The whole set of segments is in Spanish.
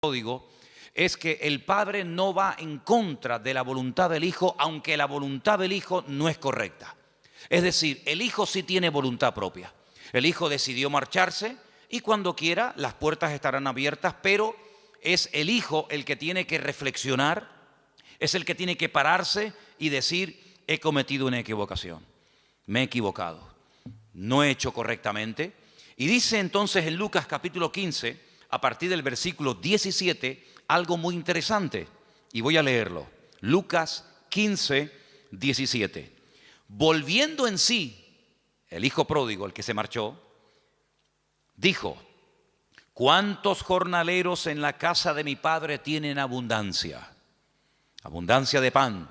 pródigo es que el padre no va en contra de la voluntad del hijo, aunque la voluntad del hijo no es correcta. Es decir, el hijo sí tiene voluntad propia. El hijo decidió marcharse y cuando quiera las puertas estarán abiertas, pero es el hijo el que tiene que reflexionar, es el que tiene que pararse y decir: he cometido una equivocación, me he equivocado, no he hecho correctamente. Y dice entonces en Lucas capítulo 15, a partir del versículo 17, algo muy interesante, y voy a leerlo. Lucas 15, 17. Volviendo en sí, el hijo pródigo, el que se marchó, dijo: ¿cuántos jornaleros en la casa de mi padre tienen abundancia? Abundancia de pan,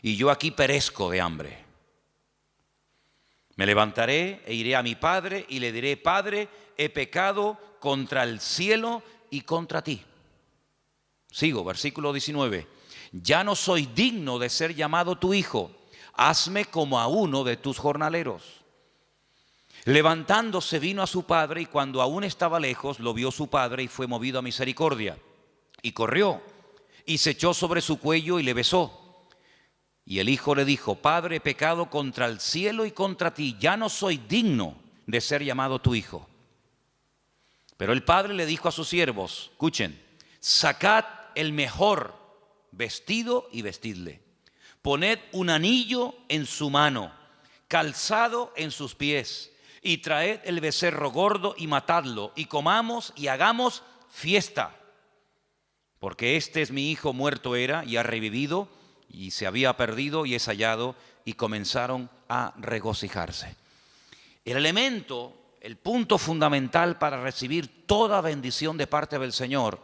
y yo aquí perezco de hambre. Me levantaré e iré a mi padre y le diré: Padre, he pecado contra el cielo y contra ti. Sigo, versículo 19. Ya no soy digno de ser llamado tu hijo. Hazme como a uno de tus jornaleros. Levantándose vino a su padre, y cuando aún estaba lejos, lo vio su padre y fue movido a misericordia. Y corrió y se echó sobre su cuello y le besó. Y el hijo le dijo: Padre, he pecado contra el cielo y contra ti, ya no soy digno de ser llamado tu hijo. Pero el padre le dijo a sus siervos: escuchen, sacad el mejor vestido y vestidle. Poned un anillo en su mano, calzado en sus pies, y traed el becerro gordo y matadlo, y comamos y hagamos fiesta. Porque este es mi hijo, muerto era y ha revivido, y se había perdido y es hallado, y comenzaron a regocijarse. El elemento, el punto fundamental para recibir toda bendición de parte del Señor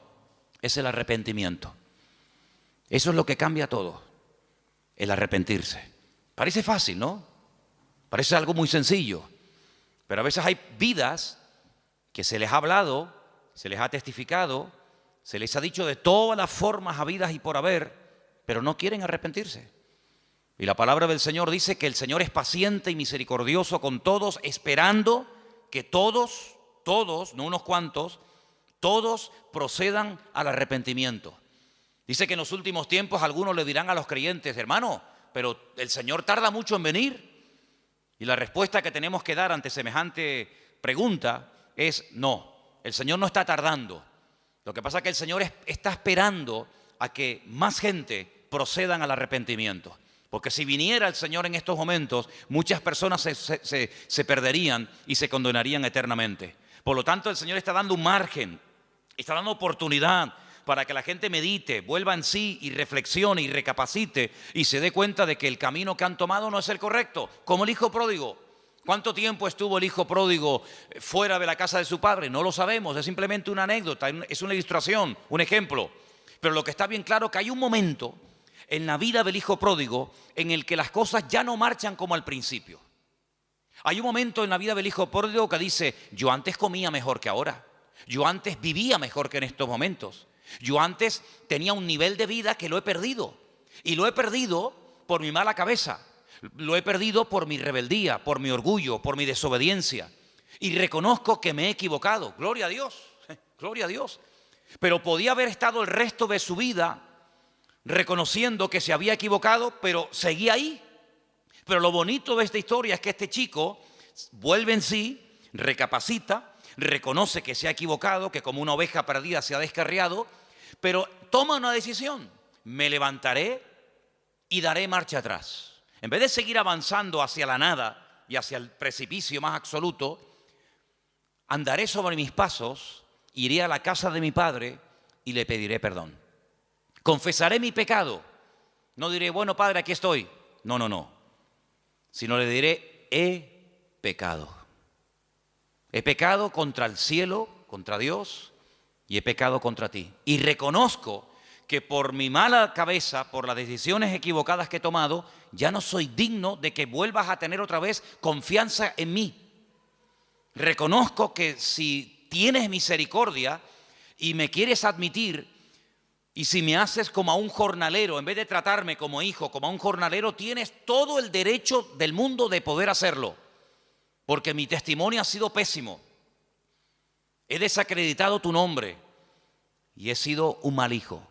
es el arrepentimiento. Eso es lo que cambia todo, el arrepentirse. Parece fácil, ¿no? Parece algo muy sencillo, pero a veces hay vidas que se les ha hablado, se les ha testificado, se les ha dicho de todas las formas habidas y por haber, pero no quieren arrepentirse. Y la palabra del Señor dice que el Señor es paciente y misericordioso con todos, esperando que todos, no unos cuantos, todos procedan al arrepentimiento. Dice que en los últimos tiempos algunos le dirán a los creyentes: hermano, pero el Señor tarda mucho en venir. Y la respuesta que tenemos que dar ante semejante pregunta es: no, el Señor no está tardando. Lo que pasa es que el Señor está esperando a que más gente procedan al arrepentimiento. Porque si viniera el Señor en estos momentos, muchas personas se perderían y se condenarían eternamente. Por lo tanto, el Señor está dando un margen, está dando oportunidad para que la gente medite, vuelva en sí y reflexione y recapacite y se dé cuenta de que el camino que han tomado no es el correcto. Como el hijo pródigo. ¿Cuánto tiempo estuvo el hijo pródigo fuera de la casa de su padre? No lo sabemos, es simplemente una anécdota, es una ilustración, un ejemplo. Pero lo que está bien claro es que hay un momento en la vida del hijo pródigo en el que las cosas ya no marchan como al principio. Hay un momento en la vida del hijo pródigo que dice: yo antes comía mejor que ahora, yo antes vivía mejor que en estos momentos, yo antes tenía un nivel de vida que lo he perdido, y lo he perdido por mi mala cabeza, lo he perdido por mi rebeldía, por mi orgullo, por mi desobediencia, y reconozco que me he equivocado. Gloria a Dios, gloria a Dios. Pero podía haber estado el resto de su vida reconociendo que se había equivocado, pero seguía ahí. Pero lo bonito de esta historia es que este chico vuelve en sí, recapacita, reconoce que se ha equivocado, que como una oveja perdida se ha descarriado, pero toma una decisión: me levantaré y daré marcha atrás. En vez de seguir avanzando hacia la nada y hacia el precipicio más absoluto, andaré sobre mis pasos, iré a la casa de mi padre y le pediré perdón. Confesaré mi pecado. No diré: bueno, padre, aquí estoy. No. Sino le diré: he pecado. He pecado contra el cielo, contra Dios, y he pecado contra ti. Y reconozco que por mi mala cabeza, por las decisiones equivocadas que he tomado, ya no soy digno de que vuelvas a tener otra vez confianza en mí. Reconozco que si tienes misericordia y me quieres admitir, y si me haces como a un jornalero, en vez de tratarme como hijo, como a un jornalero, tienes todo el derecho del mundo de poder hacerlo. Porque mi testimonio ha sido pésimo. He desacreditado tu nombre. y he sido un mal hijo.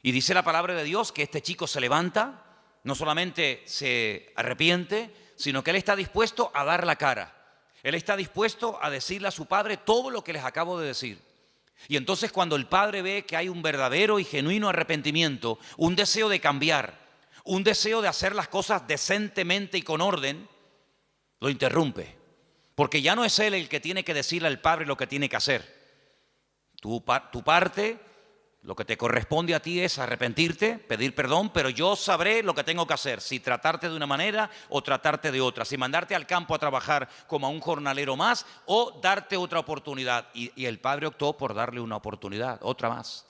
Y dice la palabra de Dios que este chico se levanta, no solamente se arrepiente, sino que él está dispuesto a dar la cara. Él está dispuesto a decirle a su padre todo lo que les acabo de decir. Y entonces cuando el padre ve que hay un verdadero y genuino arrepentimiento, un deseo de cambiar, un deseo de hacer las cosas decentemente y con orden, lo interrumpe. Porque ya no es él el que tiene que decirle al padre lo que tiene que hacer. Tu parte, lo que te corresponde a ti es arrepentirte, pedir perdón, pero yo sabré lo que tengo que hacer, si tratarte de una manera o tratarte de otra, si mandarte al campo a trabajar como a un jornalero más o darte otra oportunidad. Y el padre optó por darle una oportunidad, otra más.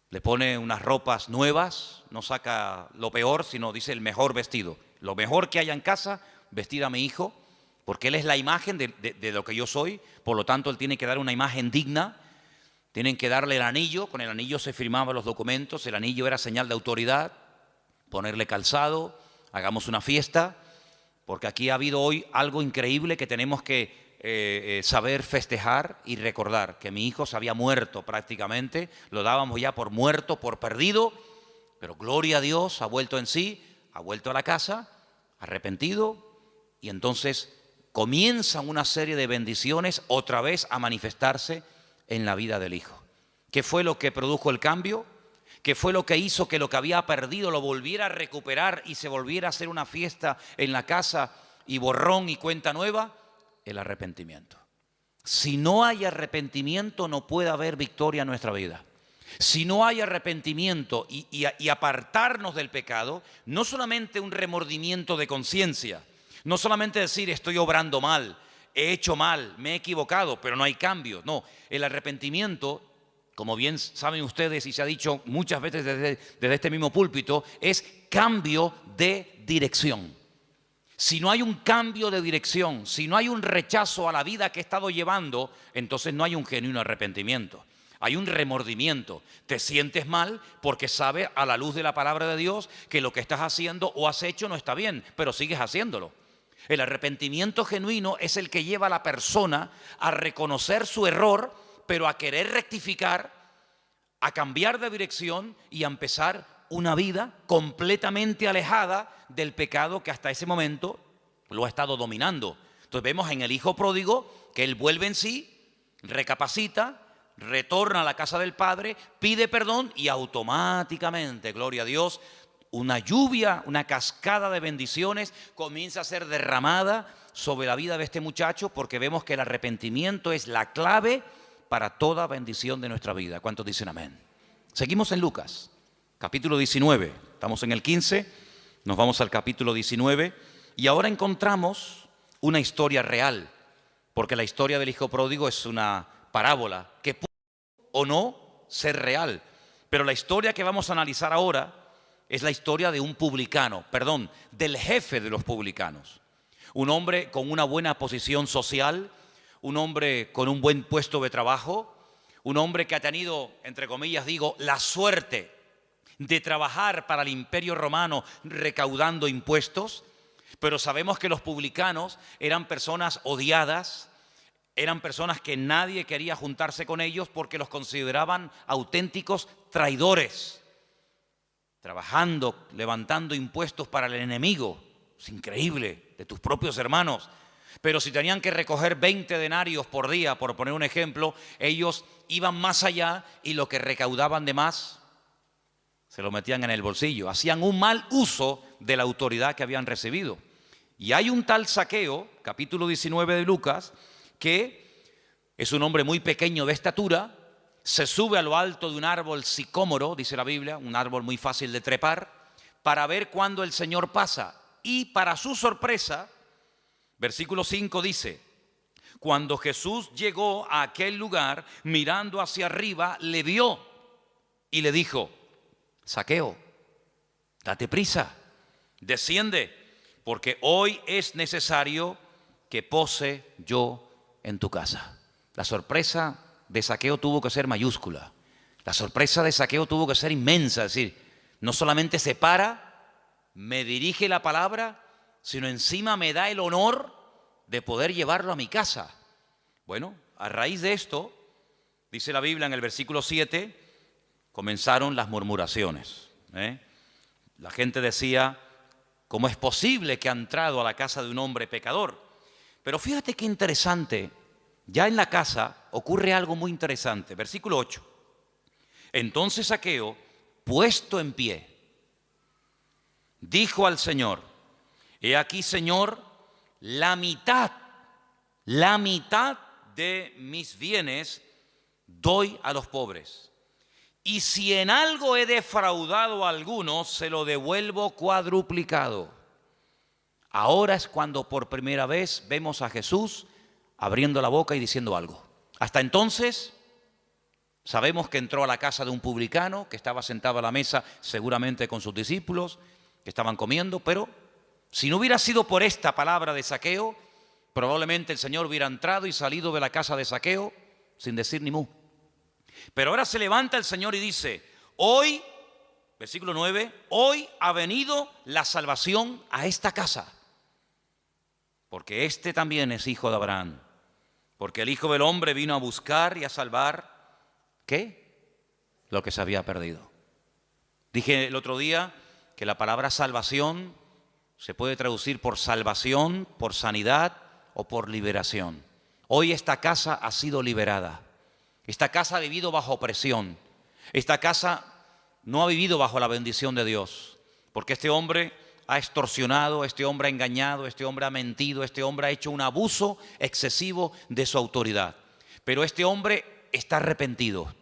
Le pone unas ropas nuevas, no saca lo peor, sino dice el mejor vestido. Lo mejor que haya en casa, vestir a mi hijo, porque él es la imagen de lo que yo soy, por lo tanto él tiene que dar una imagen digna. Tienen que darle el anillo, con el anillo se firmaban los documentos, el anillo era señal de autoridad, ponerle calzado, hagamos una fiesta, porque aquí ha habido hoy algo increíble que tenemos que saber festejar y recordar, que mi hijo se había muerto prácticamente, lo dábamos ya por muerto, por perdido, pero gloria a Dios, ha vuelto en sí, ha vuelto a la casa, arrepentido, y entonces comienzan una serie de bendiciones otra vez a manifestarse en la vida del hijo. ¿Qué fue lo que produjo el cambio? ¿Qué fue lo que hizo que lo que había perdido lo volviera a recuperar y se volviera a hacer una fiesta en la casa y borrón y cuenta nueva? El arrepentimiento. Si no hay arrepentimiento, no puede haber victoria en nuestra vida. Si no hay arrepentimiento y apartarnos del pecado, no solamente un remordimiento de conciencia, no solamente decir estoy obrando mal, he hecho mal, me he equivocado, pero no hay cambio. No, el arrepentimiento, como bien saben ustedes y se ha dicho muchas veces desde este mismo púlpito, es cambio de dirección. Si no hay un cambio de dirección, si no hay un rechazo a la vida que he estado llevando, entonces no hay un genuino arrepentimiento. Hay un remordimiento. Te sientes mal porque sabes a la luz de la palabra de Dios que lo que estás haciendo o has hecho no está bien, pero sigues haciéndolo. El arrepentimiento genuino es el que lleva a la persona a reconocer su error, pero a querer rectificar, a cambiar de dirección y a empezar una vida completamente alejada del pecado que hasta ese momento lo ha estado dominando. Entonces vemos en el hijo pródigo que él vuelve en sí, recapacita, retorna a la casa del padre, pide perdón y automáticamente, gloria a Dios, una lluvia, una cascada de bendiciones comienza a ser derramada sobre la vida de este muchacho, porque vemos que el arrepentimiento es la clave para toda bendición de nuestra vida. ¿Cuántos dicen amén? Seguimos en Lucas, capítulo 19. Estamos en el 15, nos vamos al capítulo 19 y ahora encontramos una historia real, porque la historia del hijo pródigo es una parábola que puede o no ser real, pero la historia que vamos a analizar ahora es la historia de un publicano, del jefe de los publicanos. Un hombre con una buena posición social, un hombre con un buen puesto de trabajo, un hombre que ha tenido, entre comillas digo, la suerte de trabajar para el Imperio Romano recaudando impuestos, pero sabemos que los publicanos eran personas odiadas, eran personas que nadie quería juntarse con ellos porque los consideraban auténticos traidores. Trabajando, levantando impuestos para el enemigo, es increíble, de tus propios hermanos. Pero si tenían que recoger 20 denarios por día, por poner un ejemplo, ellos iban más allá y lo que recaudaban de más se lo metían en el bolsillo. Hacían un mal uso de la autoridad que habían recibido. Y hay un tal Zaqueo, capítulo 19 de Lucas, que es un hombre muy pequeño de estatura, se sube a lo alto de un árbol sicómoro, dice la Biblia, un árbol muy fácil de trepar, para ver cuándo el Señor pasa. Y para su sorpresa, versículo 5 dice, cuando Jesús llegó a aquel lugar, mirando hacia arriba, le vio y le dijo, Zaqueo, date prisa, desciende, porque hoy es necesario que pose yo en tu casa. La sorpresa de Zaqueo tuvo que ser mayúscula. La sorpresa de Zaqueo tuvo que ser inmensa. Es decir, no solamente se para, me dirige la palabra, sino encima me da el honor de poder llevarlo a mi casa. Bueno, a raíz de esto, Dice la Biblia en el versículo 7, comenzaron las murmuraciones. La gente decía, ¿cómo es posible que ha entrado a la casa de un hombre pecador? Pero fíjate qué interesante, ya en la casa ocurre algo muy interesante. Versículo 8. Entonces Zaqueo, puesto en pie, dijo al Señor, he aquí, Señor, la mitad de mis bienes doy a los pobres. Y si en algo he defraudado a alguno, se lo devuelvo cuadruplicado. Ahora es cuando por primera vez vemos a Jesús abriendo la boca y diciendo algo. Hasta entonces sabemos que entró a la casa de un publicano que estaba sentado a la mesa seguramente con sus discípulos que estaban comiendo, pero si no hubiera sido por esta palabra de Zaqueo, probablemente el Señor hubiera entrado y salido de la casa de Zaqueo sin decir ni mu. Pero ahora se levanta el Señor y dice, hoy, versículo 9, hoy ha venido la salvación a esta casa, porque este también es hijo de Abraham, porque el Hijo del Hombre vino a buscar y a salvar, ¿qué? Lo que se había perdido. Dije el otro día que la palabra salvación se puede traducir por salvación, por sanidad o por liberación. Hoy esta casa ha sido liberada. Esta casa ha vivido bajo opresión. Esta casa no ha vivido bajo la bendición de Dios, porque este hombre ha extorsionado, este hombre ha engañado, este hombre ha mentido, este hombre ha hecho un abuso excesivo de su autoridad. Pero este hombre está arrepentido,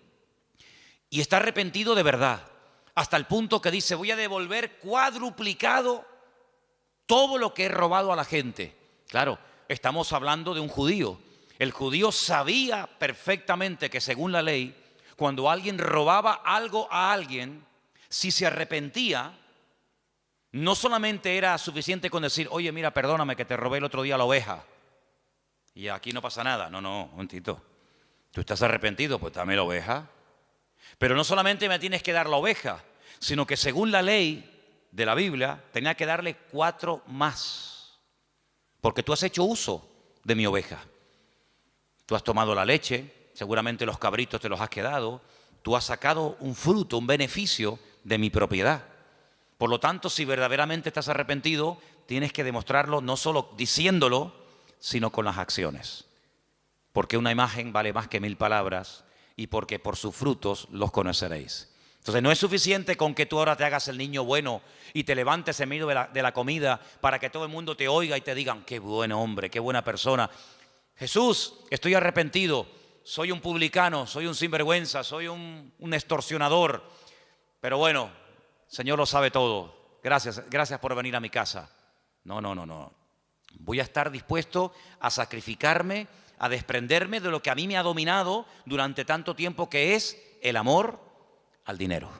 y está arrepentido de verdad, hasta el punto que dice, voy a devolver cuadruplicado todo lo que he robado a la gente. Claro, estamos hablando de un judío. El judío sabía perfectamente que según la ley, cuando alguien robaba algo a alguien, si se arrepentía, no solamente era suficiente con decir, oye, mira, perdóname que te robé el otro día la oveja y aquí no pasa nada. No, un momentito. Tú estás arrepentido, pues dame la oveja. Pero no solamente me tienes que dar la oveja, sino que según la ley de la Biblia, tenía que darle 4 más, porque tú has hecho uso de mi oveja. Tú has tomado la leche, seguramente los cabritos te los has quedado, tú has sacado un fruto, un beneficio de mi propiedad. Por lo tanto, si verdaderamente estás arrepentido, tienes que demostrarlo no solo diciéndolo, sino con las acciones. Porque una imagen vale más que 1000 palabras y porque por sus frutos los conoceréis. Entonces no es suficiente con que tú ahora te hagas el niño bueno y te levantes en medio de la comida para que todo el mundo te oiga y te digan, qué buen hombre, qué buena persona. Jesús, estoy arrepentido, soy un publicano, soy un sinvergüenza, soy un extorsionador, pero bueno, Señor lo sabe todo, gracias por venir a mi casa. No, voy a estar dispuesto a sacrificarme, a desprenderme de lo que a mí me ha dominado durante tanto tiempo, que es el amor al dinero.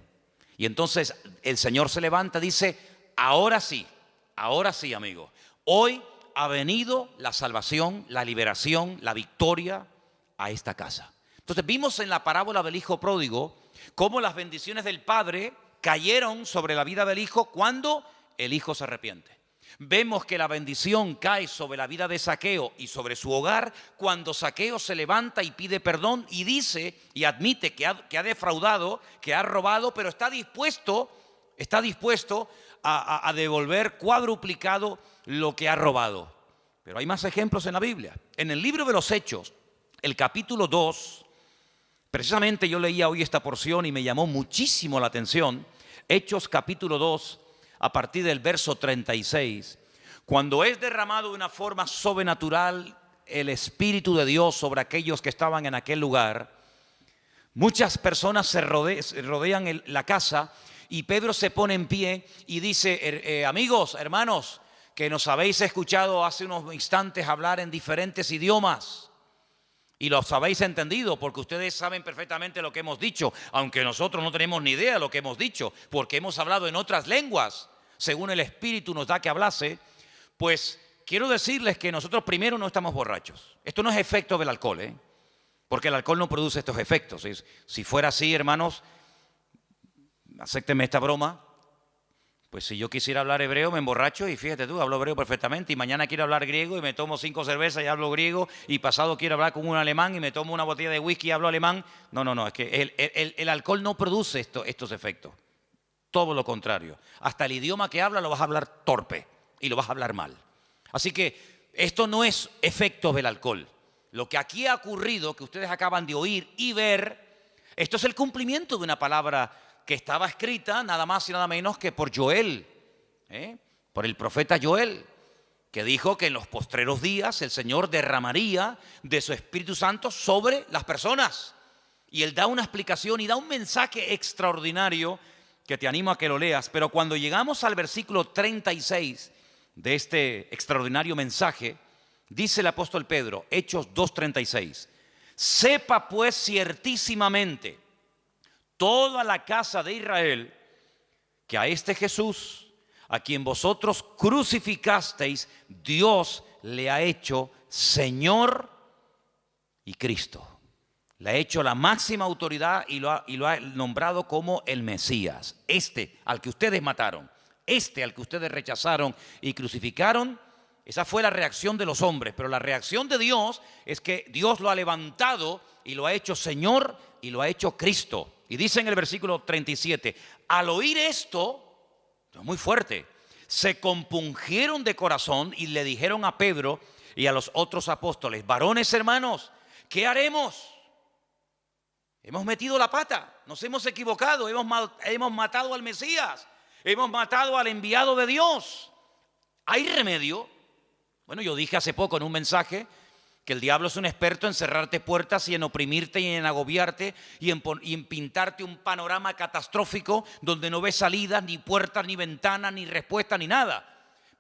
Y entonces el Señor se levanta y dice, ahora sí, amigo, hoy ha venido la salvación, la liberación, la victoria a esta casa. Entonces vimos en la parábola del hijo pródigo cómo las bendiciones del padre cayeron sobre la vida del hijo cuando el hijo se arrepiente. Vemos que la bendición cae sobre la vida de Zaqueo y sobre su hogar cuando Zaqueo se levanta y pide perdón y dice y admite que ha defraudado, que ha robado, pero está dispuesto a devolver cuadruplicado lo que ha robado. Pero hay más ejemplos en la Biblia. En el libro de los Hechos, el capítulo 2, precisamente yo leía hoy esta porción y me llamó muchísimo la atención. Hechos capítulo 2, a partir del verso 36, cuando es derramado de una forma sobrenatural el Espíritu de Dios sobre aquellos que estaban en aquel lugar, muchas personas se rodean la casa y Pedro se pone en pie y dice, amigos, hermanos, que nos habéis escuchado hace unos instantes hablar en diferentes idiomas. Y los habéis entendido porque ustedes saben perfectamente lo que hemos dicho, aunque nosotros no tenemos ni idea de lo que hemos dicho, porque hemos hablado en otras lenguas, según el Espíritu nos da que hablase. Pues quiero decirles que nosotros primero no estamos borrachos. Esto no es efecto del alcohol, porque el alcohol no produce estos efectos. Si fuera así, hermanos, acéptenme esta broma, Pues si yo quisiera hablar hebreo, me emborracho y fíjate tú, hablo hebreo perfectamente. Y mañana quiero hablar griego y me tomo 5 cervezas y hablo griego. Y pasado quiero hablar con un alemán y me tomo una botella de whisky y hablo alemán. No, es que el alcohol no produce estos efectos. Todo lo contrario. Hasta el idioma que habla lo vas a hablar torpe y lo vas a hablar mal. Así que esto no es efectos del alcohol. Lo que aquí ha ocurrido, que ustedes acaban de oír y ver, esto es el cumplimiento de una palabra que estaba escrita nada más y nada menos que por Joel, por el profeta Joel, que dijo que en los postreros días el Señor derramaría de su Espíritu Santo sobre las personas. Y él da una explicación y da un mensaje extraordinario que te animo a que lo leas. Pero cuando llegamos al versículo 36 de este extraordinario mensaje, dice el apóstol Pedro, Hechos 2:36, sepa pues ciertísimamente toda la casa de Israel que a este Jesús, a quien vosotros crucificasteis, Dios le ha hecho Señor y Cristo. Le ha hecho la máxima autoridad y lo ha nombrado como el Mesías. Este al que ustedes mataron, este al que ustedes rechazaron y crucificaron. Esa fue la reacción de los hombres, pero la reacción de Dios es que Dios lo ha levantado y lo ha hecho Señor y lo ha hecho Cristo. Y dice en el versículo 37, al oír esto, es muy fuerte, se compungieron de corazón y le dijeron a Pedro y a los otros apóstoles, varones hermanos, ¿qué haremos? Hemos metido la pata, nos hemos equivocado, hemos matado al Mesías, hemos matado al enviado de Dios. ¿Hay remedio? Bueno, yo dije hace poco en un mensaje que el diablo es un experto en cerrarte puertas y en oprimirte y en agobiarte y en pintarte un panorama catastrófico donde no ves salidas, ni puertas, ni ventanas, ni respuestas, ni nada.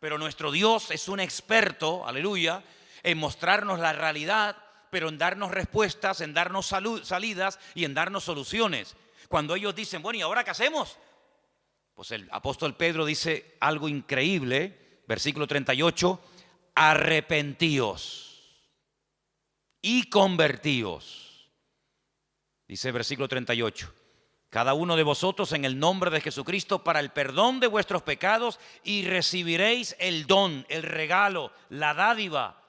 Pero nuestro Dios es un experto, aleluya, en mostrarnos la realidad, pero en darnos respuestas, en darnos salidas y en darnos soluciones. Cuando ellos dicen, bueno, ¿y ahora qué hacemos? Pues el apóstol Pedro dice algo increíble, versículo 38, arrepentíos y convertíos. Dice el versículo 38, cada uno de vosotros en el nombre de Jesucristo para el perdón de vuestros pecados y recibiréis el don, el regalo, la dádiva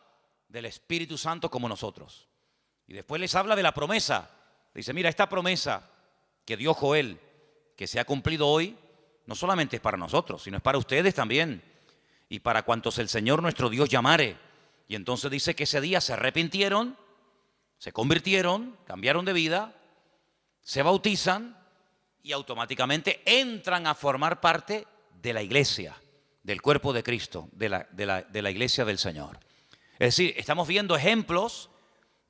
del Espíritu Santo como nosotros. Y después les habla de la promesa. Dice, mira, esta promesa que dio Joel, que se ha cumplido hoy, no solamente es para nosotros, sino es para ustedes también. Y para cuantos el Señor nuestro Dios llamare. Y entonces dice que ese día se arrepintieron, se convirtieron, cambiaron de vida, se bautizan y automáticamente entran a formar parte de la iglesia, del cuerpo de Cristo, de la iglesia del Señor. Es decir, estamos viendo ejemplos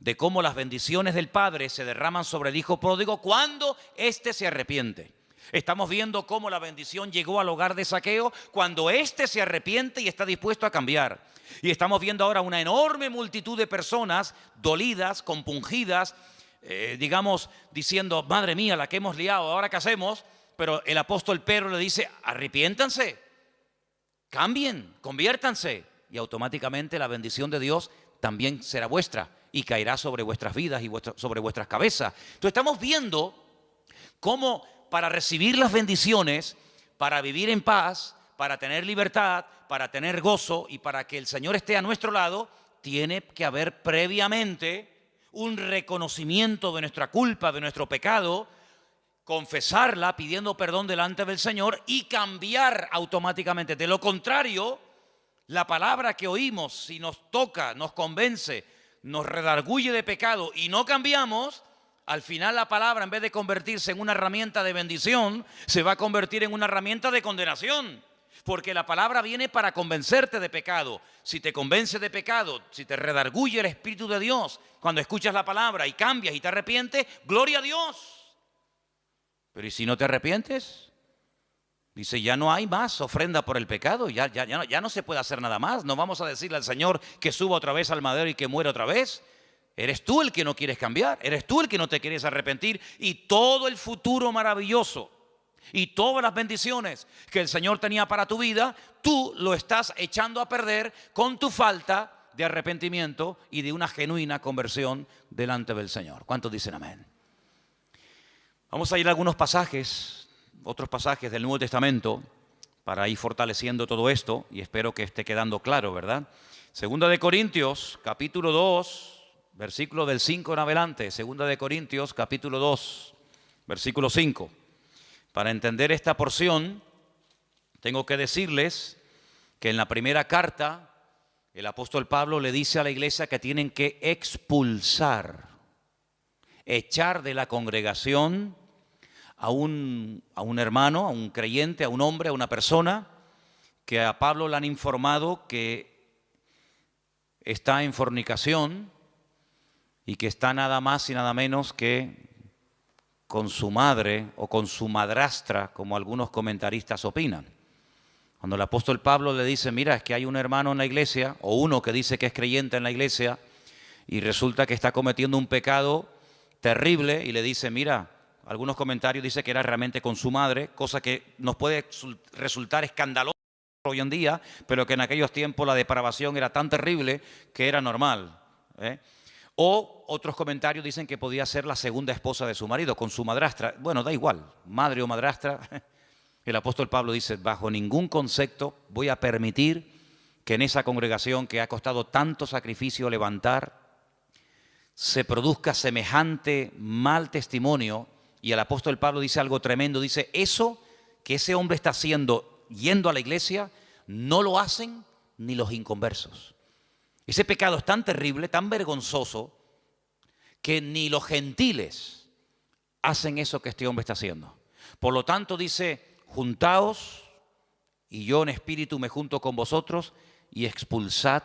de cómo las bendiciones del Padre se derraman sobre el Hijo pródigo cuando éste se arrepiente. Estamos viendo cómo la bendición llegó al hogar de Zaqueo cuando éste se arrepiente y está dispuesto a cambiar. Y estamos viendo ahora una enorme multitud de personas dolidas, compungidas, digamos, diciendo, madre mía, la que hemos liado, ¿ahora qué hacemos? Pero el apóstol Pedro le dice, arrepiéntanse, cambien, conviértanse. Y automáticamente la bendición de Dios también será vuestra y caerá sobre vuestras vidas y sobre vuestras cabezas. Entonces estamos viendo cómo para recibir las bendiciones, para vivir en paz, para tener libertad, para tener gozo y para que el Señor esté a nuestro lado, tiene que haber previamente un reconocimiento de nuestra culpa, de nuestro pecado, confesarla pidiendo perdón delante del Señor y cambiar automáticamente. De lo contrario, la palabra que oímos, si nos toca, nos convence, nos redarguye de pecado y no cambiamos, al final la palabra, en vez de convertirse en una herramienta de bendición, se va a convertir en una herramienta de condenación. Porque la palabra viene para convencerte de pecado. Si te convence de pecado, si te redarguye el Espíritu de Dios, cuando escuchas la palabra y cambias y te arrepientes, gloria a Dios. Pero ¿y si no te arrepientes? Dice, ya no hay más ofrenda por el pecado, ya no se puede hacer nada más. No vamos a decirle al Señor que suba otra vez al madero y que muera otra vez. Eres tú el que no quieres cambiar, eres tú el que no te quieres arrepentir. Y todo el futuro maravilloso y todas las bendiciones que el Señor tenía para tu vida, tú lo estás echando a perder con tu falta de arrepentimiento y de una genuina conversión delante del Señor. ¿Cuántos dicen amén? Vamos a ir a algunos pasajes, otros pasajes del Nuevo Testamento, para ir fortaleciendo todo esto, y espero que esté quedando claro, ¿verdad? Segunda de Corintios, capítulo 2, versículo del 5 en adelante. Segunda de Corintios, capítulo 2, versículo 5. Para entender esta porción, tengo que decirles que en la primera carta, el apóstol Pablo le dice a la iglesia que tienen que expulsar, echar de la congregación a un hermano, a un creyente, a un hombre, a una persona que a Pablo le han informado que está en fornicación y que está nada más y nada menos que con su madre o con su madrastra, como algunos comentaristas opinan. Cuando el apóstol Pablo le dice, mira, es que hay un hermano en la iglesia, o uno que dice que es creyente en la iglesia, y resulta que está cometiendo un pecado terrible, y le dice, mira, algunos comentarios dicen que era realmente con su madre, cosa que nos puede resultar escandaloso hoy en día, pero que en aquellos tiempos la depravación era tan terrible que era normal. O otros comentarios dicen que podía ser la segunda esposa de su marido, con su madrastra. Bueno, da igual, madre o madrastra. El apóstol Pablo dice, bajo ningún concepto voy a permitir que en esa congregación que ha costado tanto sacrificio levantar, se produzca semejante mal testimonio. Y el apóstol Pablo dice algo tremendo, dice, eso que ese hombre está haciendo yendo a la iglesia, no lo hacen ni los inconversos. Ese pecado es tan terrible, tan vergonzoso, que ni los gentiles hacen eso que este hombre está haciendo. Por lo tanto dice, juntaos y yo en espíritu me junto con vosotros y expulsad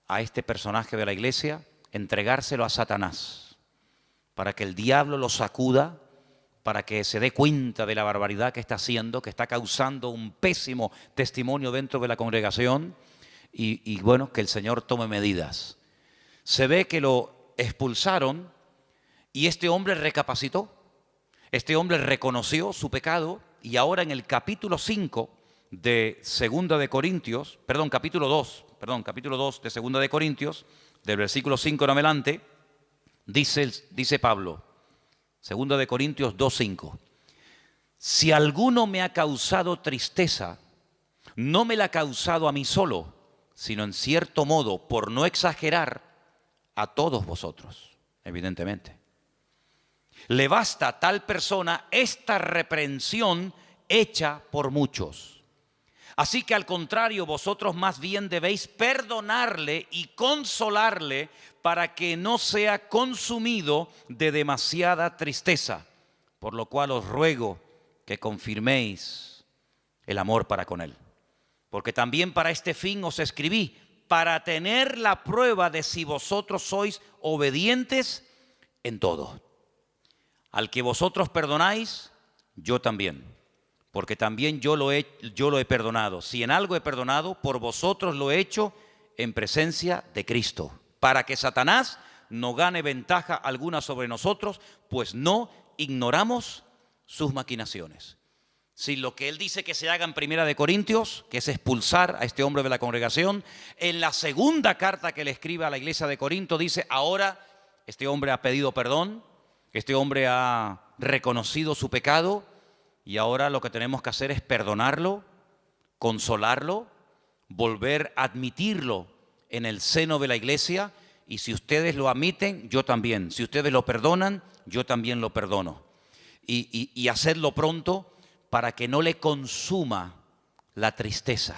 a este personaje de la iglesia, entregárselo a Satanás, para que el diablo lo sacuda, para que se dé cuenta de la barbaridad que está haciendo, que está causando un pésimo testimonio dentro de la congregación, y bueno, que el Señor tome medidas. Se ve que lo expulsaron y este hombre recapacitó, este hombre reconoció su pecado, y ahora en el capítulo 5 de Segunda de Corintios, capítulo 2 de Segunda de Corintios, del versículo 5 en adelante, dice Pablo, Segunda de Corintios 2:5. Si alguno me ha causado tristeza, no me la ha causado a mí solo, sino en cierto modo, por no exagerar, a todos vosotros, evidentemente. Le basta a tal persona esta reprensión hecha por muchos. Así que al contrario, vosotros más bien debéis perdonarle y consolarle para que no sea consumido de demasiada tristeza, por lo cual os ruego que confirméis el amor para con él. Porque también para este fin os escribí, para tener la prueba de si vosotros sois obedientes en todo. Al que vosotros perdonáis, yo también. Porque también yo lo he perdonado. Si en algo he perdonado, por vosotros lo he hecho en presencia de Cristo, para que Satanás no gane ventaja alguna sobre nosotros, pues no ignoramos sus maquinaciones. Si lo que él dice que se haga en Primera de Corintios, que es expulsar a este hombre de la congregación, en la segunda carta que le escribe a la iglesia de Corinto dice, ahora este hombre ha pedido perdón, este hombre ha reconocido su pecado, y ahora lo que tenemos que hacer es perdonarlo, consolarlo, volver a admitirlo en el seno de la iglesia, y si ustedes lo admiten, yo también. Si ustedes lo perdonan, yo también lo perdono. Y hacerlo pronto para que no le consuma la tristeza.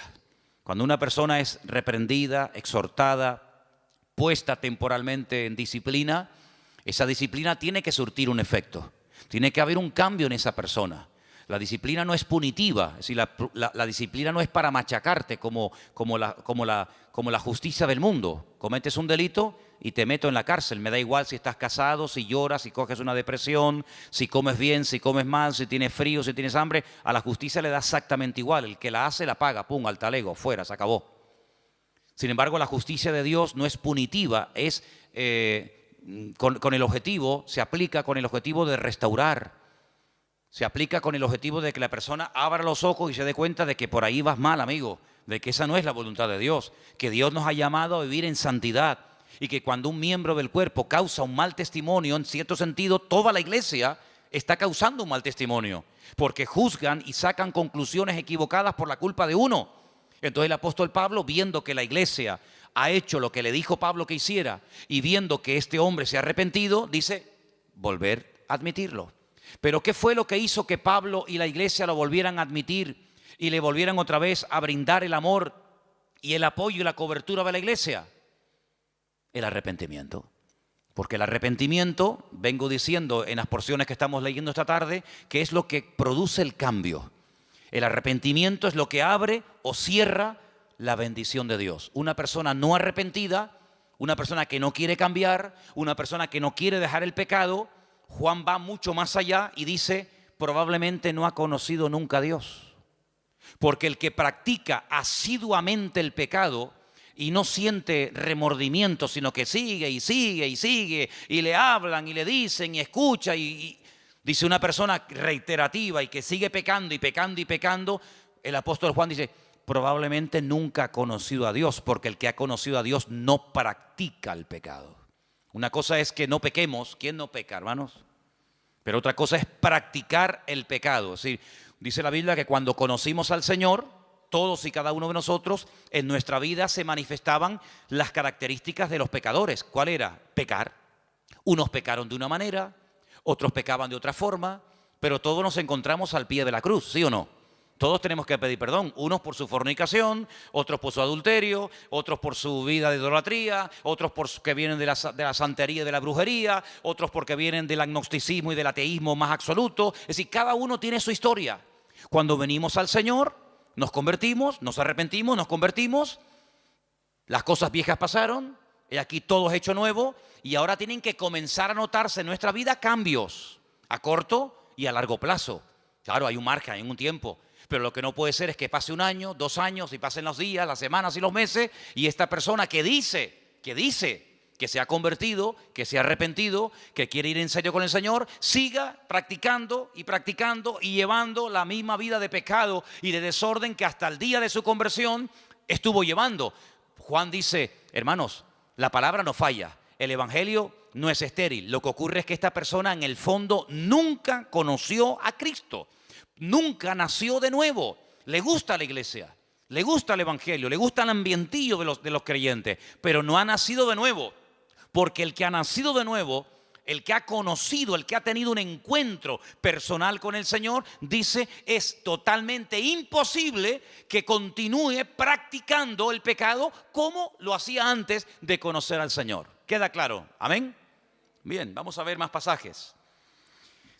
Cuando una persona es reprendida, exhortada, puesta temporalmente en disciplina, esa disciplina tiene que surtir un efecto. Tiene que haber un cambio en esa persona. La disciplina no es punitiva, es decir, la disciplina no es para machacarte como la justicia del mundo. Cometes un delito y te meto en la cárcel. Me da igual si estás casado, si lloras, si coges una depresión, si comes bien, si comes mal, si tienes frío, si tienes hambre. A la justicia le da exactamente igual. El que la hace, la paga. Pum, al talego, fuera, se acabó. Sin embargo, la justicia de Dios no es punitiva, es con el objetivo, se aplica con el objetivo de restaurar. Se aplica con el objetivo de que la persona abra los ojos y se dé cuenta de que por ahí vas mal, amigo, de que esa no es la voluntad de Dios, que Dios nos ha llamado a vivir en santidad, y que cuando un miembro del cuerpo causa un mal testimonio, en cierto sentido, toda la iglesia está causando un mal testimonio, porque juzgan y sacan conclusiones equivocadas por la culpa de uno. Entonces el apóstol Pablo, viendo que la iglesia ha hecho lo que le dijo Pablo que hiciera y viendo que este hombre se ha arrepentido, dice, volver a admitirlo. Pero ¿qué fue lo que hizo que Pablo y la iglesia lo volvieran a admitir y le volvieran otra vez a brindar el amor y el apoyo y la cobertura de la iglesia? El arrepentimiento. Porque el arrepentimiento, vengo diciendo en las porciones que estamos leyendo esta tarde, que es lo que produce el cambio. El arrepentimiento es lo que abre o cierra la bendición de Dios. Una persona no arrepentida, una persona que no quiere cambiar, una persona que no quiere dejar el pecado, Juan va mucho más allá y dice, probablemente no ha conocido nunca a Dios. Porque el que practica asiduamente el pecado y no siente remordimiento, sino que sigue y sigue y sigue, y le hablan y le dicen y escucha, y dice una persona reiterativa y que sigue pecando y pecando y pecando, el apóstol Juan dice, probablemente nunca ha conocido a Dios, porque el que ha conocido a Dios no practica el pecado. Una cosa es que no pequemos. ¿Quién no peca, hermanos? Pero otra cosa es practicar el pecado. Es decir, dice la Biblia que cuando conocimos al Señor, todos y cada uno de nosotros, en nuestra vida se manifestaban las características de los pecadores. ¿Cuál era? Pecar. Unos pecaron de una manera, otros pecaban de otra forma, pero todos nos encontramos al pie de la cruz, ¿sí o no? Todos tenemos que pedir perdón, unos por su fornicación, otros por su adulterio, otros por su vida de idolatría, otros porque vienen de la santería y de la brujería, otros porque vienen del agnosticismo y del ateísmo más absoluto. Es decir, cada uno tiene su historia. Cuando venimos al Señor, nos convertimos, nos arrepentimos, nos convertimos, las cosas viejas pasaron, y aquí todo es hecho nuevo, y ahora tienen que comenzar a notarse en nuestra vida cambios, a corto y a largo plazo. Claro, hay un margen, hay un tiempo. Pero lo que no puede ser es que pase un año, 2 años, y pasen los días, las semanas y los meses, y esta persona que dice que se ha convertido, que se ha arrepentido, que quiere ir en serio con el Señor, siga practicando y llevando la misma vida de pecado y de desorden que hasta el día de su conversión estuvo llevando. Juan dice, hermanos, la palabra no falla, el evangelio no es estéril. Lo que ocurre es que esta persona en el fondo nunca conoció a Cristo. Nunca nació de nuevo. Le gusta la iglesia, le gusta el evangelio, le gusta el ambientillo de los creyentes, pero no ha nacido de nuevo. Porque el que ha nacido de nuevo, el que ha conocido, el que ha tenido un encuentro personal con el Señor, dice, es totalmente imposible que continúe practicando el pecado como lo hacía antes de conocer al Señor. ¿Queda claro? ¿Amén? Bien, vamos a ver más pasajes.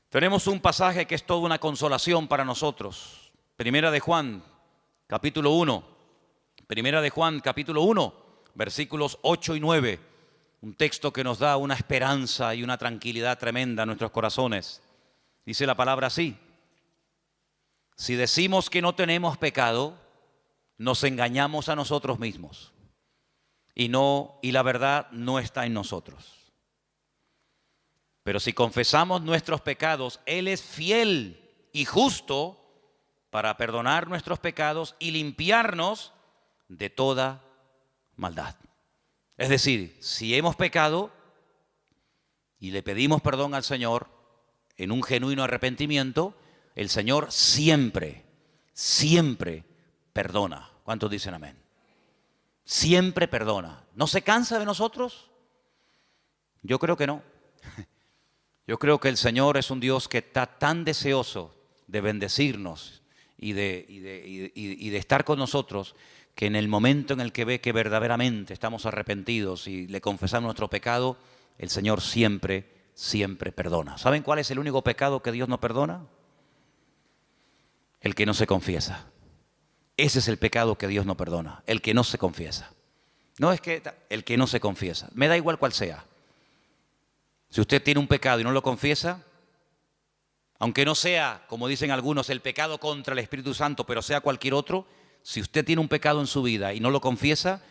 Tenemos un pasaje que es toda una consolación para nosotros. Primera de Juan, capítulo 1. Primera de Juan, capítulo 1, versículos 8 y 9. Un texto que nos da una esperanza y una tranquilidad tremenda a nuestros corazones. Dice la palabra así: si decimos que no tenemos pecado, nos engañamos a nosotros mismos. Y la verdad no está en nosotros. Pero si confesamos nuestros pecados, Él es fiel y justo para perdonar nuestros pecados y limpiarnos de toda maldad. Es decir, si hemos pecado y le pedimos perdón al Señor en un genuino arrepentimiento, el Señor siempre perdona. ¿Cuántos dicen amén? Siempre perdona. ¿No se cansa de nosotros? Yo creo que no. Yo creo que el Señor es un Dios que está tan deseoso de bendecirnos y de estar con nosotros, que en el momento en el que ve que verdaderamente estamos arrepentidos y le confesamos nuestro pecado, el Señor siempre perdona. ¿Saben cuál es el único pecado que Dios no perdona? El que no se confiesa. Ese es el pecado que Dios no perdona, el que no se confiesa. No es que el que no se confiesa, me da igual cuál sea. Si usted tiene un pecado y no lo confiesa, aunque no sea, como dicen algunos, el pecado contra el Espíritu Santo, pero sea cualquier otro, si usted tiene un pecado en su vida y no lo confiesa,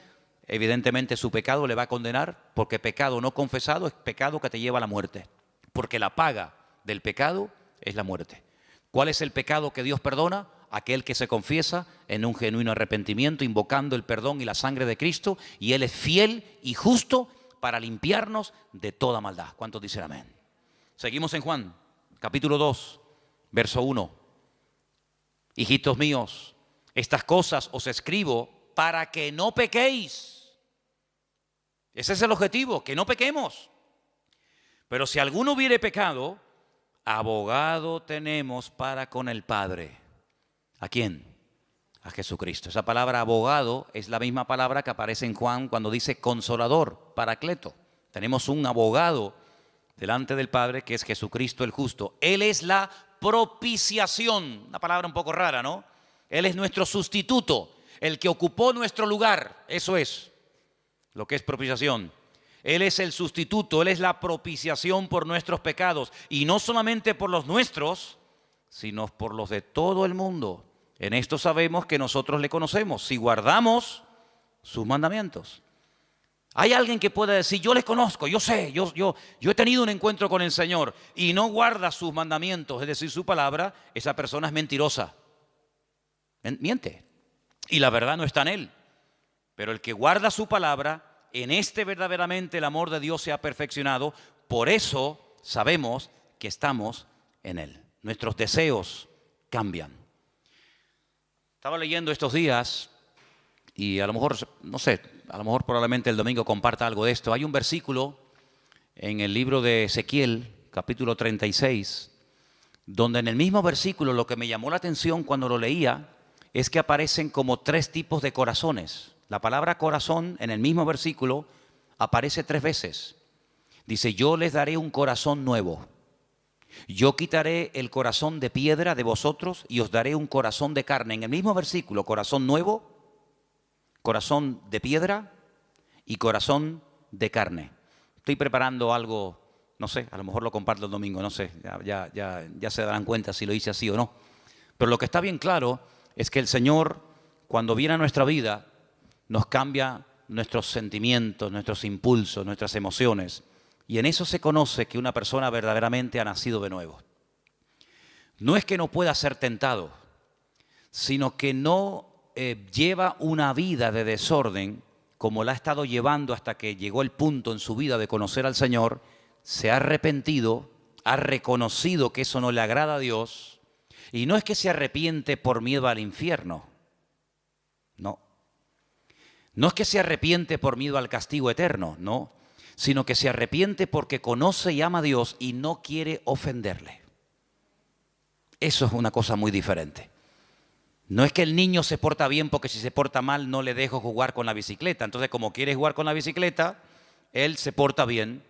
evidentemente su pecado le va a condenar, porque pecado no confesado es pecado que te lleva a la muerte, porque la paga del pecado es la muerte. ¿Cuál es el pecado que Dios perdona? Aquel que se confiesa en un genuino arrepentimiento, invocando el perdón y la sangre de Cristo, y Él es fiel y justo para limpiarnos de toda maldad. ¿Cuántos dicen amén? Seguimos en Juan. capítulo 2, verso 1. Hijitos míos, estas cosas os escribo para que no pequéis. Ese es el objetivo, que no pequemos. Pero si alguno hubiere pecado, abogado tenemos para con el Padre. ¿A quién? A Jesucristo. Esa palabra abogado es la misma palabra que aparece en Juan cuando dice consolador, paracleto. Tenemos un abogado delante del Padre que es Jesucristo el justo. Él es la propiciación, una palabra un poco rara, ¿no? Él es nuestro sustituto, el que ocupó nuestro lugar. Eso es lo que es propiciación. Él es el sustituto, Él es la propiciación por nuestros pecados. Y no solamente por los nuestros, sino por los de todo el mundo. En esto sabemos que nosotros le conocemos, si guardamos sus mandamientos. Hay alguien que pueda decir, yo le conozco, yo sé, yo he tenido un encuentro con el Señor y no guarda sus mandamientos, es decir, su palabra. Esa persona es mentirosa. Miente. Y la verdad no está en él. Pero el que guarda su palabra, en este verdaderamente el amor de Dios se ha perfeccionado. Por eso sabemos que estamos en él. Nuestros deseos cambian. Estaba leyendo estos días y a lo mejor, no sé, a lo mejor probablemente el domingo comparta algo de esto. Hay un versículo en el libro de Ezequiel, capítulo 36, donde en el mismo versículo lo que me llamó la atención cuando lo leía es que aparecen como 3 tipos de corazones. La palabra corazón en el mismo versículo aparece 3 veces. Dice, yo les daré un corazón nuevo. Yo quitaré el corazón de piedra de vosotros y os daré un corazón de carne. En el mismo versículo, corazón nuevo, corazón de piedra y corazón de carne. Estoy preparando algo, no sé, a lo mejor lo comparto el domingo, no sé, ya se darán cuenta si lo hice así o no. Pero lo que está bien claro es que el Señor, cuando viene a nuestra vida, nos cambia nuestros sentimientos, nuestros impulsos, nuestras emociones. Y en eso se conoce que una persona verdaderamente ha nacido de nuevo. No es que no pueda ser tentado, sino que no lleva una vida de desorden como la ha estado llevando hasta que llegó el punto en su vida de conocer al Señor, se ha arrepentido, ha reconocido que eso no le agrada a Dios, y no es que se arrepiente por miedo al infierno, no. No es que se arrepiente por miedo al castigo eterno, no, sino que se arrepiente porque conoce y ama a Dios y no quiere ofenderle. Eso es una cosa muy diferente. No es que el niño se porta bien porque si se porta mal no le dejo jugar con la bicicleta. Entonces, como quiere jugar con la bicicleta, él se porta bien,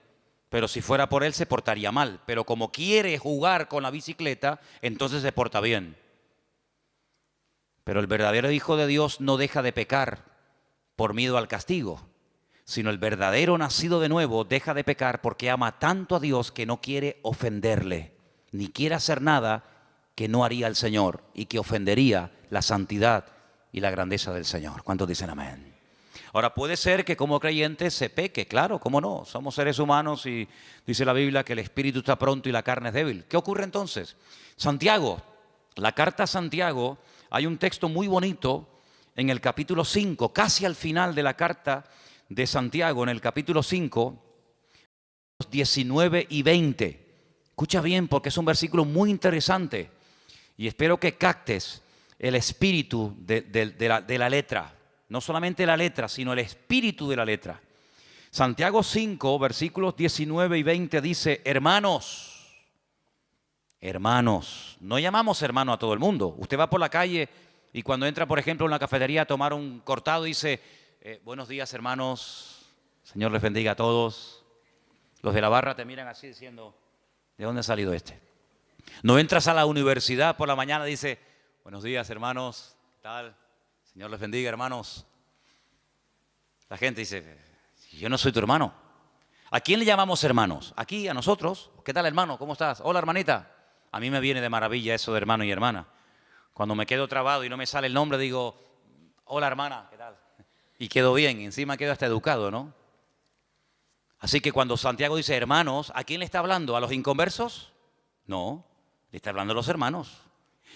pero si fuera por él se portaría mal. Pero como quiere jugar con la bicicleta, entonces se porta bien. Pero el verdadero hijo de Dios no deja de pecar por miedo al castigo, sino el verdadero nacido de nuevo deja de pecar porque ama tanto a Dios que no quiere ofenderle, ni quiere hacer nada que no haría el Señor y que ofendería la santidad y la grandeza del Señor. ¿Cuántos dicen amén? Ahora, puede ser que como creyente se peque, claro, cómo no, somos seres humanos y dice la Biblia que el espíritu está pronto y la carne es débil. ¿Qué ocurre entonces? Santiago, la carta a Santiago, hay un texto muy bonito en el capítulo 5, casi al final de la carta de Santiago, en el capítulo 5, 19 y 20. Escucha bien porque es un versículo muy interesante y espero que captes el espíritu de la letra. No solamente la letra, sino el espíritu de la letra. Santiago 5, versículos 19 y 20 dice, hermanos, no llamamos hermano a todo el mundo. Usted va por la calle y cuando entra, por ejemplo, en una cafetería a tomar un cortado, dice, buenos días, hermanos, Señor les bendiga a todos. Los de la barra te miran así diciendo, ¿de dónde ha salido este? No entras a la universidad por la mañana y dice, buenos días, hermanos, ¿qué tal? Señor les bendiga, hermanos. La gente dice, yo no soy tu hermano. ¿A quién le llamamos hermanos? Aquí, a nosotros. ¿Qué tal, hermano? ¿Cómo estás? Hola, hermanita. A mí me viene de maravilla eso de hermano y hermana. Cuando me quedo trabado y no me sale el nombre, digo, hola, hermana, ¿qué tal? Y quedo bien, encima quedo hasta educado, ¿no? Así que cuando Santiago dice hermanos, ¿a quién le está hablando? ¿A los inconversos? No, le está hablando a los hermanos.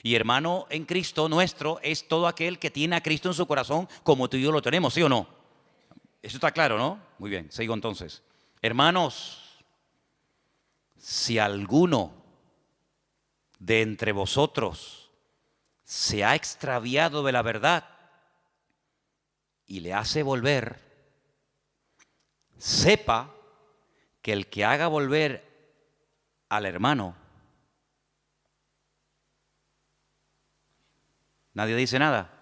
Y hermano en Cristo nuestro es todo aquel que tiene a Cristo en su corazón como tú y yo lo tenemos, ¿sí o no? Eso está claro, ¿no? Muy bien, sigo entonces. Hermanos, si alguno de entre vosotros se ha extraviado de la verdad y le hace volver, sepa que el que haga volver al hermano, nadie dice nada.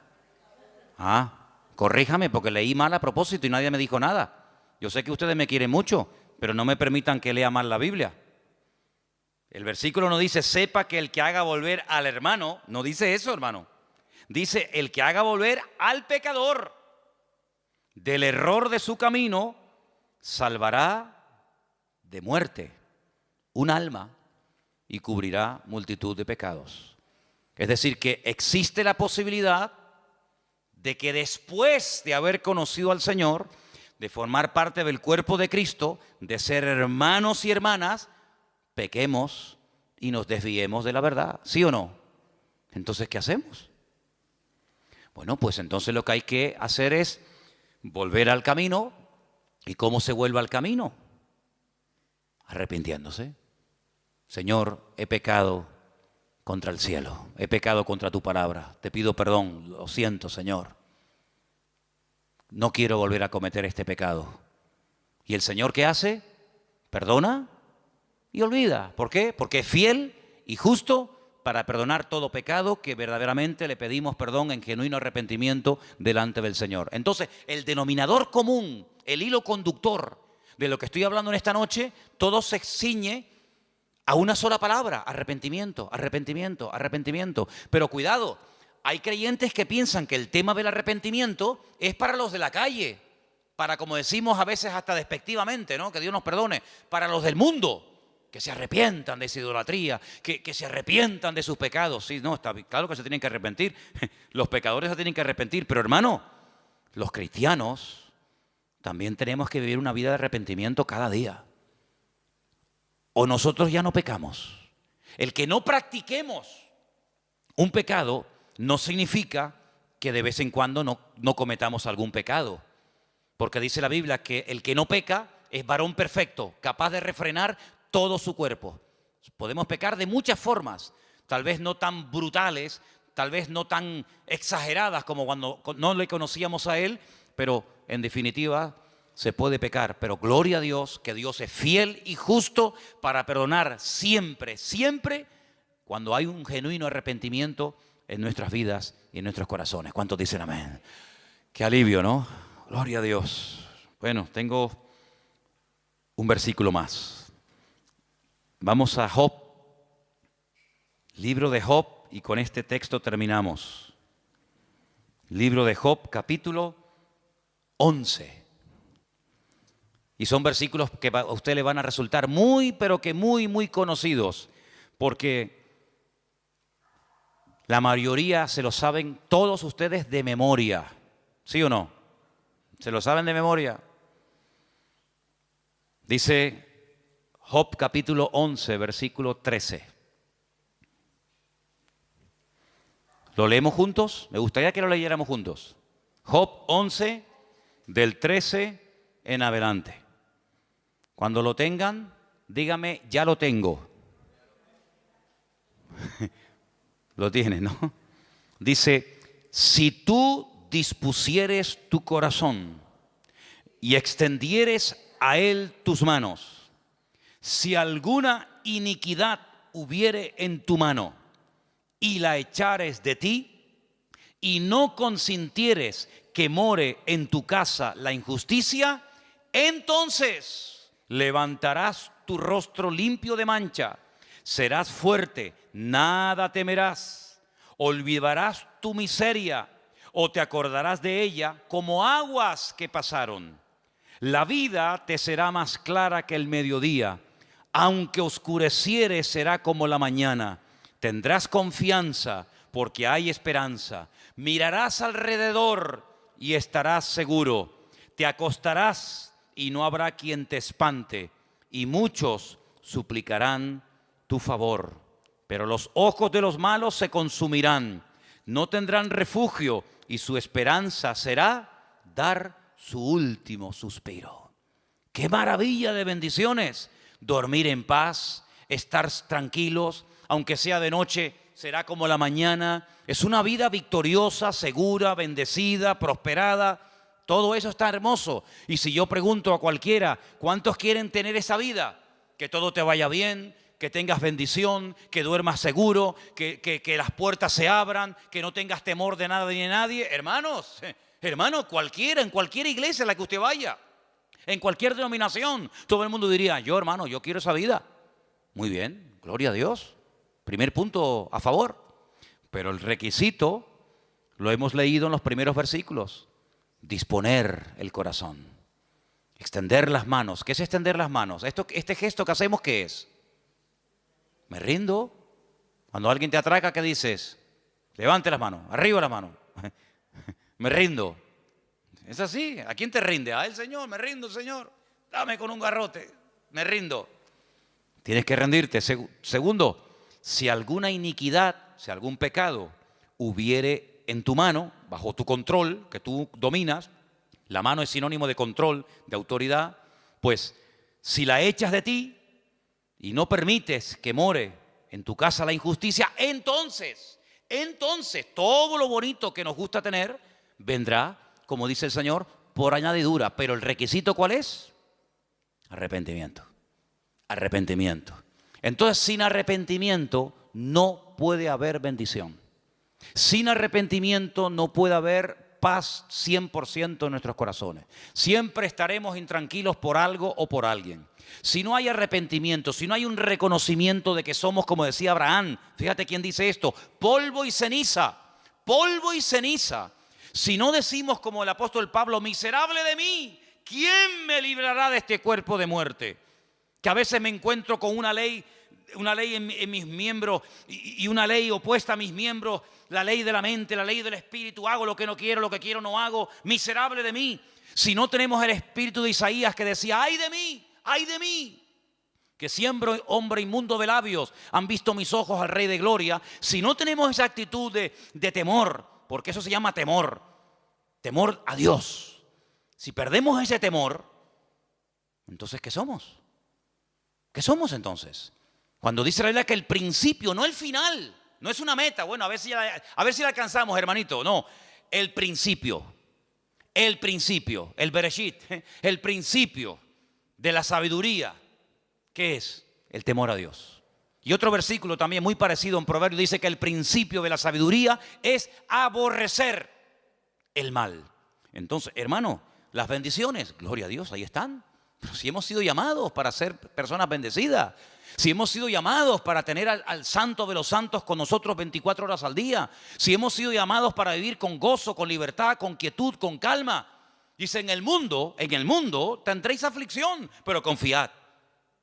Corríjame porque leí mal a propósito y nadie me dijo nada. Yo sé que ustedes me quieren mucho, pero no me permitan que lea mal la Biblia. El versículo no dice, sepa que el que haga volver al hermano, no dice eso, hermano. Dice, el que haga volver al pecador del error de su camino, salvará de muerte un alma y cubrirá multitud de pecados. Es decir, que existe la posibilidad de que después de haber conocido al Señor, de formar parte del cuerpo de Cristo, de ser hermanos y hermanas, pequemos y nos desviemos de la verdad, ¿sí o no? Entonces, ¿qué hacemos? Bueno, pues entonces lo que hay que hacer es volver al camino. ¿Y cómo se vuelve al camino? Arrepintiéndose. Señor, he pecado contra el cielo, he pecado contra tu palabra, te pido perdón, lo siento, Señor. No quiero volver a cometer este pecado. ¿Y el Señor qué hace? Perdona y olvida. ¿Por qué? Porque es fiel y justo para perdonar todo pecado que verdaderamente le pedimos perdón en genuino arrepentimiento delante del Señor. Entonces, el denominador común, el hilo conductor de lo que estoy hablando en esta noche, todo se ciñe a una sola palabra: arrepentimiento, arrepentimiento, arrepentimiento. Pero cuidado, hay creyentes que piensan que el tema del arrepentimiento es para los de la calle, para, como decimos a veces hasta despectivamente, ¿no? Que Dios nos perdone, para los del mundo, que se arrepientan de esa idolatría, que se arrepientan de sus pecados. Sí, no, está claro que se tienen que arrepentir, los pecadores se tienen que arrepentir, pero hermano, los cristianos también tenemos que vivir una vida de arrepentimiento cada día. O nosotros ya no pecamos. El que no practiquemos un pecado no significa que de vez en cuando no cometamos algún pecado. Porque dice la Biblia que el que no peca es varón perfecto, capaz de refrenar todo su cuerpo. Podemos pecar de muchas formas, tal vez no tan brutales, tal vez no tan exageradas como cuando no le conocíamos a Él, pero en definitiva se puede pecar, pero gloria a Dios, que Dios es fiel y justo para perdonar siempre, siempre, cuando hay un genuino arrepentimiento en nuestras vidas y en nuestros corazones. ¿Cuántos dicen amén? Qué alivio, ¿no? Gloria a Dios. Bueno, tengo un versículo más. Vamos a Job, libro de Job, y con este texto terminamos. Libro de Job, capítulo 11. Y son versículos que a usted le van a resultar muy, pero que muy, muy conocidos, porque la mayoría se lo saben todos ustedes de memoria, ¿sí o no? ¿Se lo saben de memoria? Dice Job capítulo 11, versículo 13. ¿Lo leemos juntos? Me gustaría que lo leyéramos juntos. Job 11, del 13 en adelante. Cuando lo tengan, dígame, ya lo tengo. Lo tienes, ¿no? Dice, si tú dispusieres tu corazón y extendieres a él tus manos, si alguna iniquidad hubiere en tu mano y la echares de ti, y no consintieres que more en tu casa la injusticia, entonces levantarás tu rostro limpio de mancha, serás fuerte, nada temerás, olvidarás tu miseria o te acordarás de ella como aguas que pasaron. La vida te será más clara que el mediodía, aunque oscureciere será como la mañana. Tendrás confianza porque hay esperanza. Mirarás alrededor y estarás seguro. Te acostarás y no habrá quien te espante, y muchos suplicarán tu favor. Pero los ojos de los malos se consumirán, no tendrán refugio, y su esperanza será dar su último suspiro. ¡Qué maravilla de bendiciones! Dormir en paz, estar tranquilos, aunque sea de noche, será como la mañana. Es una vida victoriosa, segura, bendecida, prosperada. Todo eso está hermoso. Y si yo pregunto a cualquiera, ¿cuántos quieren tener esa vida? Que todo te vaya bien, que tengas bendición, que duermas seguro, que las puertas se abran, que no tengas temor de nada ni de nadie. Hermanos, cualquiera, en cualquier iglesia a la que usted vaya, en cualquier denominación, todo el mundo diría, yo hermano, yo quiero esa vida. Muy bien, gloria a Dios. Primer punto a favor. Pero el requisito lo hemos leído en los primeros versículos. Disponer el corazón. Extender las manos. ¿Qué es extender las manos? Este gesto que hacemos, ¿qué es? Me rindo. Cuando alguien te atraca, ¿qué dices? Levante las manos, arriba las manos. Me rindo. Es así. ¿A quién te rinde? A el Señor. Me rindo, Señor. Dame con un garrote. Me rindo. Tienes que rendirte. Segundo, si alguna iniquidad, si algún pecado hubiere en tu mano, bajo tu control, que tú dominas, la mano es sinónimo de control, de autoridad, pues si la echas de ti y no permites que more en tu casa la injusticia, entonces todo lo bonito que nos gusta tener vendrá, como dice el Señor, por añadidura. Pero el requisito, ¿cuál es? Arrepentimiento. Arrepentimiento. Entonces, sin arrepentimiento no puede haber bendición. Sin arrepentimiento no puede haber paz 100% en nuestros corazones. Siempre estaremos intranquilos por algo o por alguien. Si no hay arrepentimiento, si no hay un reconocimiento de que somos, como decía Abraham, fíjate quién dice esto, polvo y ceniza, polvo y ceniza. Si no decimos como el apóstol Pablo, miserable de mí, ¿quién me librará de este cuerpo de muerte? Que a veces me encuentro con una ley en mis miembros y una ley opuesta a mis miembros, la ley de la mente, la ley del espíritu, hago lo que no quiero, lo que quiero no hago, miserable de mí. Si no tenemos el espíritu de Isaías que decía, ay de mí, que siempre hombre inmundo de labios han visto mis ojos al Rey de Gloria. Si no tenemos esa actitud de temor, porque eso se llama temor a Dios. Si perdemos ese temor, entonces ¿qué somos? ¿Qué somos entonces? Cuando dice la Biblia que el principio, no el final, no es una meta, bueno, a ver si la alcanzamos, hermanito. No, el principio, el Bereshit, el principio de la sabiduría, ¿qué es? El temor a Dios. Y otro versículo también muy parecido en Proverbios dice que el principio de la sabiduría es aborrecer el mal. Entonces, hermano, las bendiciones, gloria a Dios, ahí están. Pero si hemos sido llamados para ser personas bendecidas, si hemos sido llamados para tener al santo de los santos con nosotros 24 horas al día, si hemos sido llamados para vivir con gozo, con libertad, con quietud, con calma. Dice, en el mundo tendréis aflicción, pero confiad,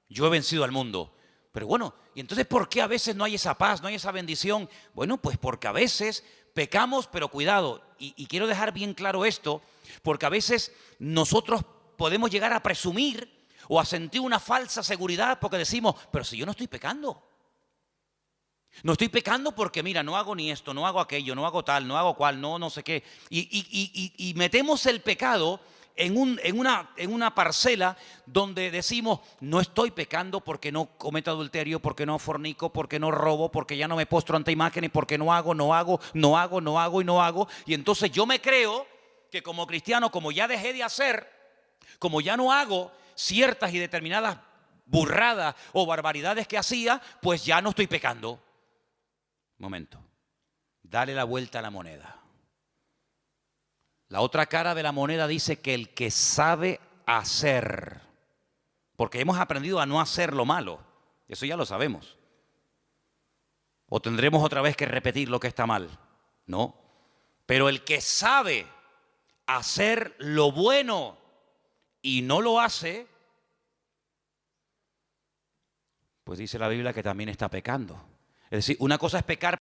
yo he vencido al mundo. Pero bueno, ¿y entonces por qué a veces no hay esa paz, no hay esa bendición? Bueno, pues porque a veces pecamos, pero cuidado, y quiero dejar bien claro esto, porque a veces nosotros podemos llegar a presumir o a sentir una falsa seguridad porque decimos, pero si yo no estoy pecando. No estoy pecando porque mira, no hago ni esto, no hago aquello, no hago tal, no hago cual, no sé qué. Y metemos el pecado en una parcela donde decimos, no estoy pecando porque no cometo adulterio, porque no fornico, porque no robo, porque ya no me postro ante imágenes, porque no hago. Y entonces yo me creo que como cristiano, como ya dejé de hacer, como ya no hago ciertas y determinadas burradas o barbaridades que hacía, pues ya no estoy pecando. Momento, dale la vuelta a la moneda. La otra cara de la moneda dice que el que sabe hacer, porque hemos aprendido a no hacer lo malo, eso ya lo sabemos. O tendremos otra vez que repetir lo que está mal, no. Pero el que sabe hacer lo bueno y no lo hace, pues dice la Biblia que también está pecando. Es decir, una cosa es pecar